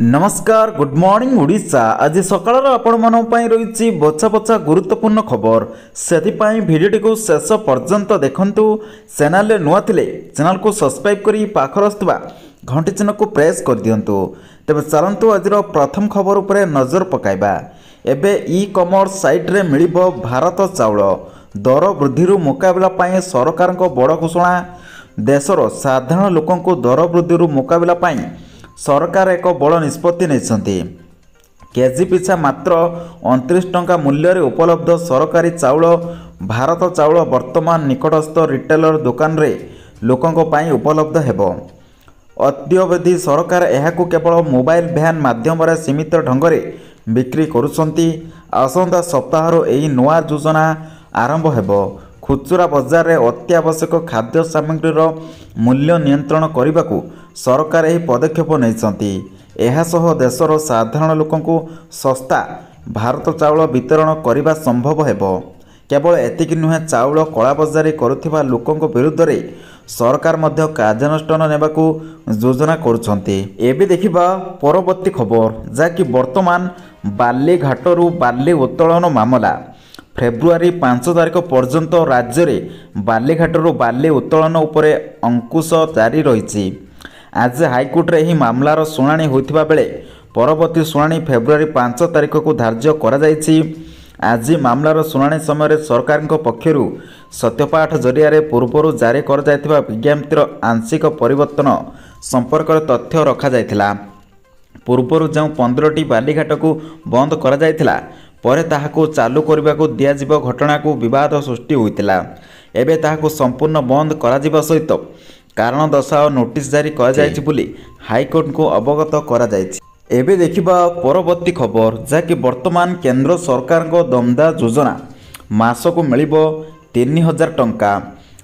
नमस्कार good morning Odisha आज सकाळ आपण मन पई रहिछि बछा बछा गुरुत्वपूर्ण खबर सेथिपाई भिडियोटी को शेष पर्यंत देखंतु चैनल नुआ थिले चैनल को सब्सक्राइब करी पाखर आस्तबा घंटी चिन्ह को प्रेस कर दियंतु तबे चलंतु आजिर प्रथम खबर उपरे नजर पकाइबा एबे ई कॉमर्स साइट रे मिलिबो भारत चाउल दर वृद्धि रु मुकाबला पाई सरकार को बड़ घोषणा देशर साधारण लोकन को दर वृद्धि रु मुकाबला पाई सरकार एक बड़ निष्पत्ति नहीं केजी पिछा मात्र 29 टंका मूल्य उपलब्ध सरकारी चाउल भारत चाउल वर्तमान निकटस्थ रिटेलर दुकान रे लोकों पाई उपलब्ध हेबो। अद्यवधि सरकार एहाकु केवल मोबाइल भ्यान माध्यम सीमित ढंग से बिक्री करुछंती। आसंता सप्ताहर एही नवा योजना आरंभ हेबो। खुचुरा बजार रे अत्यावश्यक खाद्य सामग्रीर मूल्य नियंत्रण करने को सरकार यह पदक्षेप नहीं। एहासह देशर साधारण लोकंकु सस्ता भारत चाउल वितरण करने संभव हेबो। केवल एतिक नुहे चाउल कलाबजारी करुथिबा लोकंक विरुद्ध रे सरकार मध्य कार्यानुष्ठान नेबाकू योजना करुछंती। एबे देखिबा परवर्ती खबर जाकि वर्तमान बालीघाटरू बाली उत्तोलन मामला फेब्रुआरी 5 तारिख पर्यंत राज्य में बालीघाटरू बाली उत्तोलन उपरे अंकुश जारी रही। आज हाईकोर्ट रे ही मामलार शुणाणी होइथिबा बेले परवर्ती शुणाणी फेब्रुआरी 5 तारिख को धार्य करा जायछि। आज मामलार शुणाणी समय सरकार पक्षरु सत्यपाठ जरिया पूर्व जारी कर जायथिबा विज्ञप्तिर आंशिक परिवर्तन संपर्क तथ्य रखा जायथिला। पूर्व जो 15टी बालीघाट को बंद करा जायथिला परे ताहाको चालू करने को दिज्व घटना को बद सृष्टि होता। एबे ताहाको संपूर्ण बंद करा जिबा सहित कारण दर्शाओ नोटिस जारी करा जायछि बोली हाईकोर्ट को अवगत करा जायछि। एबे देखिबा परवर्ती खबर जाकि वर्तमान केंद्र सरकार को दमदार योजना मासको मिलिबो 3000 टंका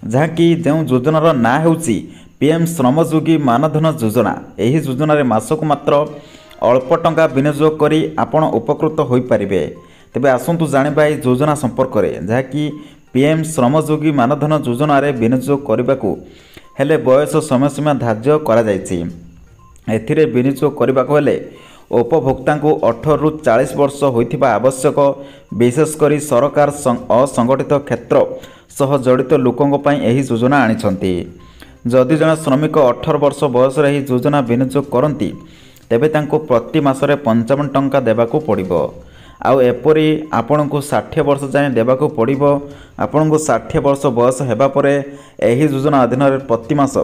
जहाँकि जो योजनार ना हेउछि पीएम श्रमयोगी मानधन योजना। एही योजनार मासको मात्र अल्प टंका विनियोग करी आपण उपकृत होई परिबे। तेबे आसंतु जानिबा ए योजना संपर्क में जहाँकि पीएम श्रमयोगी मानधन योजना रे विनियोग करबाकू हेले बयस समयसीमा धार्य करा जायछि। एथिरे विनियोग करबाकू हेले उपभोक्ता को 18 रु 40 वर्ष होइथिबा आवश्यक। विशेषकर सरकार असंगठित क्षेत्र सह जड़ित लोकों पई एही योजना आनिछंती। जदि जन श्रमिक 18 वर्ष बयस रे एही योजना विनियोग करंती तेबे तांको प्रति मासरे 55 टंका देबाकू पड़िबो। आउ एपरी आपण को 60 वर्ष जाए देबाकू पड़िबो। आपण को 60 वर्ष बयस हेबा परे एही योजना अधीन प्रति मास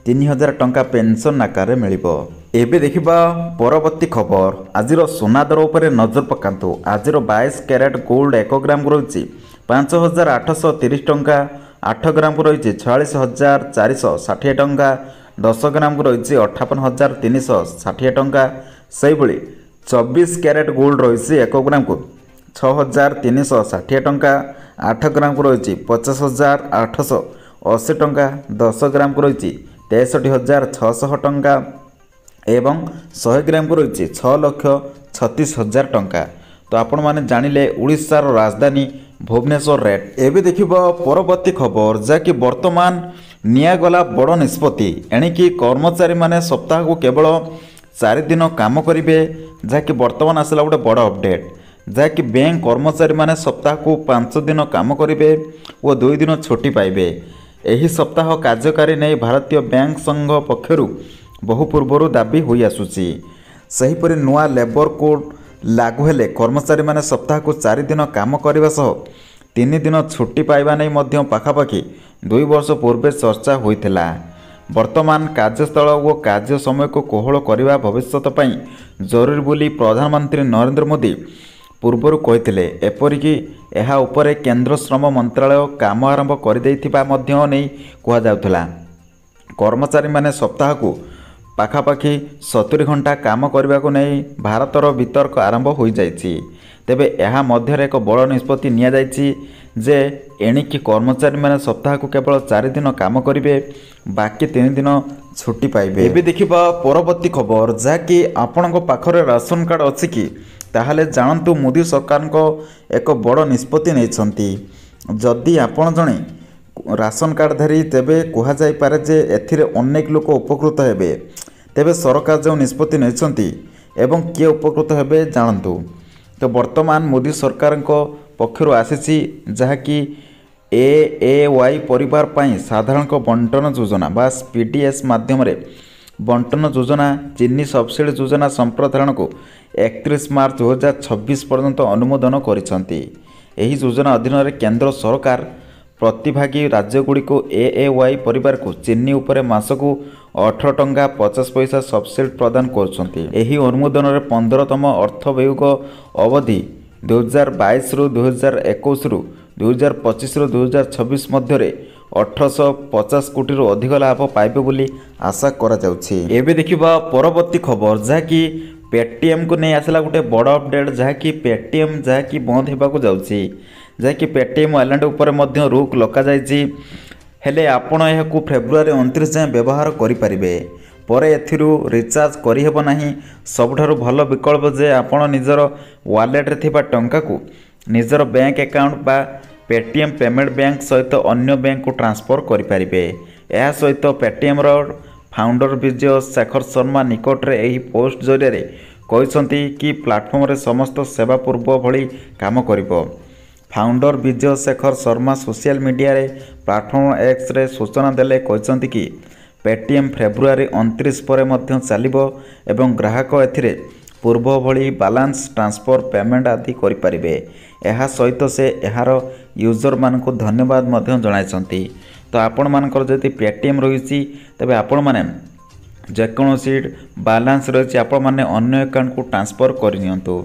3000 टंका पेंशन आकार मिलिबो। एबे देखिबा परवर्ती खबर आजिर सोना दर उपरे नजर पकांतु। आजिर 22 कैरेट गोल्ड 1 ग्राम को रही 5830 टंका, 8 ग्राम को रही 46460 टंका, 10 ग्राम को रही 58360 टंका। से भली 24 कैरेट गोल्ड रही 1 ग्राम को 6360 टंका, 8 ग्राम को रही 50880 टंका, 10 ग्राम को रही 63600 टंका एवं 100 ग्राम को रही 6,36,000 टंका। तो आपण माने जानिले उड़ीसार राजधानी भुवनेश्वर रेट। एबे देखिबा परवर्ती खबर जाकि वर्तमान नियागला बड़ निष्पत्ति एणिकी कर्मचारी माने सप्ताह को केवल 4 दिन काम करेंगे जहाँकि वर्तमान आसला गोटे बड़ अपडेट जहाँकि बैंक कर्मचारी माने सप्ताह को 5 दिन काम करेंगे और 2 दिन छुट्टी पाइबे। एही सप्ताह कार्यकारी नहीं भारतीय बैंक संघ पक्षरु बहु पूर्व दाबी होई आसुची। सेहीपरि नुआ लेबर कोड लागू हेले कर्मचारी माने सप्ताह को 4 दिन काम करने सह 3 दिन छुट्टी पाइबा नहीं मध्य पाखापाखि 2 वर्ष पूर्वे चर्चा होइथिला। वर्तमान कार्यस्थल और कार्य समय को कोहल करने भविष्य पई जरूरी बोली प्रधानमंत्री नरेंद्र मोदी पूर्व कहते। एपरिकी एहा उपरे केंद्र श्रम मंत्रालय काम आरंभ कर देइथिबा मध्य नहीं कहुला। कर्मचारी माने सप्ताह को पाखापाखि 70 घंटा काम करने को नहीं भारतर वितर्क आरंभ हो जाइछि। तेबे एहा मध्यरे एक बड़ निष्पत्ति निया जाइछि जे एणिकी कर्मचारी माने सप्ताह को केवल 4 दिन काम करेंगे बाकी 3 दिन छुट्टी पाइबे। एबे देखिबा परवर्ती खबर जाकि आपणको पाखरे राशन कार्ड अछि कि ताहाले जानतु मोदी सरकार को एक बड़ निष्पत्ति नैछंती। जदि आपण जणे राशन कार्डधारी तेबे कहा जाय पारे जे एथिरे अनेक लोक उपकृत हेबे। तेबे सरकार जो निष्पत्ति नहीं ଏବଂ କିଏ ଉପକୃତ ହେବେ ଜାଣନ୍ତୁ। ତ ବର୍ତ୍ତମାନ ମୋଦି ସରକାରଙ୍କ ପକ୍ଷରୁ ଆସିଛି ଯାହାକି AAY ପରିବାର ପାଇଁ ସାଧାରଣଙ୍କ ବଣ୍ଟନ ଯୋଜନା ବା PDS ମାଧ୍ୟମରେ ବଣ୍ଟନ ଯୋଜନା ଚିନି ସବସିଡି ଯୋଜନା ସମ୍ପ୍ରସାରଣକୁ 31 ମାର୍ଚ୍ଚ 2026 ପର୍ଯ୍ୟନ୍ତ ଅନୁମୋଦନ କରିଛନ୍ତି। ଏହି ଯୋଜନା ଅଧୀନରେ କେନ୍ଦ୍ର ସରକାର ପ୍ରତିଭାଗୀ ରାଜ୍ୟଗୁଡ଼ିକୁ AAY ପରିବାରକୁ ଚିନି ଉପରେ ମାସକୁ 18 ଟଙ୍କା 50 ପଇସା ସବସିଡି ପ୍ରଦାନ କରୁଛନ୍ତି। ଏହି ଅନୁମୋଦନରେ 15ତମ ଅର୍ଥ ବିନିଯୋଗ ଅବଧି 2022ରୁ 2021ରୁ 2025ରୁ 2026 ମଧ୍ୟରେ 1850 କୋଟିରୁ ଅଧିକ ଲାଭ ପାଇବେ ବୋଲି ଆଶା କରାଯାଉଛି। ଏବେ ଦେଖିବା ପରବର୍ତ୍ତୀ ଖବର ଯାହାକି ପେଟିଏମ୍କୁ ନେଇ ଆସିଲା ଗୋଟେ ବଡ଼ ଅପଡେଟ୍ ଯାହାକି ପେଟିଏମ୍ ଯାହାକି ବନ୍ଦ ହେବାକୁ ଯାଉଛି। ଯାହାକି ପେଟିଏମ୍ ୱାଲେଟ୍ ଉପରେ ମଧ୍ୟ ରୋକ ଲଗାଯାଇଛି। ହେଲେ ଆପଣ ଏହାକୁ ଫେବୃଆରୀ 29 ଯାଏଁ ବ୍ୟବହାର କରିପାରିବେ। ପରେ ଏଥିରୁ ରିଚାର୍ଜ କରିହେବ ନାହିଁ। ସବୁଠାରୁ ଭଲ ବିକଳ୍ପ ଯେ ଆପଣ ନିଜର ୱାଲେଟ୍ରେ ଥିବା ଟଙ୍କାକୁ ନିଜର ବ୍ୟାଙ୍କ ଆକାଉଣ୍ଟ ବା ପେଟିଏମ୍ ପେମେଣ୍ଟ ବ୍ୟାଙ୍କ ସହିତ ଅନ୍ୟ ବ୍ୟାଙ୍କକୁ ଟ୍ରାନ୍ସଫର କରିପାରିବେ। ଏହା ସହିତ ପେଟିଏମ୍ର ଫାଉଣ୍ଡର ବିଜୟ ଶେଖର ଶର୍ମା ନିକଟରେ ଏହି ପୋଷ୍ଟ ଜରିଆରେ କହିଛନ୍ତି କି ପ୍ଲାଟଫର୍ମରେ ସମସ୍ତ ସେବା ପୂର୍ବ ଭଳି କାମ କରିବ। ଫାଉଣ୍ଡର ବିଜୟ ଶେଖର ଶର୍ମା ସୋସିଆଲ ମିଡ଼ିଆରେ ପ୍ଲାଟଫର୍ମ Xରେ ସୂଚନା ଦେଲେ କହିଛନ୍ତି କି ପେଟିଏମ୍ ଫେବୃଆରୀ 29 ପରେ ମଧ୍ୟ ଚାଲିବ ଏବଂ ଗ୍ରାହକ ଏଥିରେ ପୂର୍ବ ଭଳି ବାଲାନ୍ସ ଟ୍ରାନ୍ସଫର ପେମେଣ୍ଟ ଆଦି କରିପାରିବେ। ଏହା ସହିତ ସେ ଏହାର ୟୁଜରମାନଙ୍କୁ ଧନ୍ୟବାଦ ମଧ୍ୟ ଜଣାଇଛନ୍ତି। ତ ଆପଣମାନଙ୍କର ଯଦି ପେଟିଏମ୍ ରହିଛି ତେବେ ଆପଣମାନେ ଯେକୌଣସି ବାଲାନ୍ସ ରହିଛି ଆପଣମାନେ ଅନ୍ୟ ଆକାଉଣ୍ଟକୁ ଟ୍ରାନ୍ସଫର କରିନିଅନ୍ତୁ।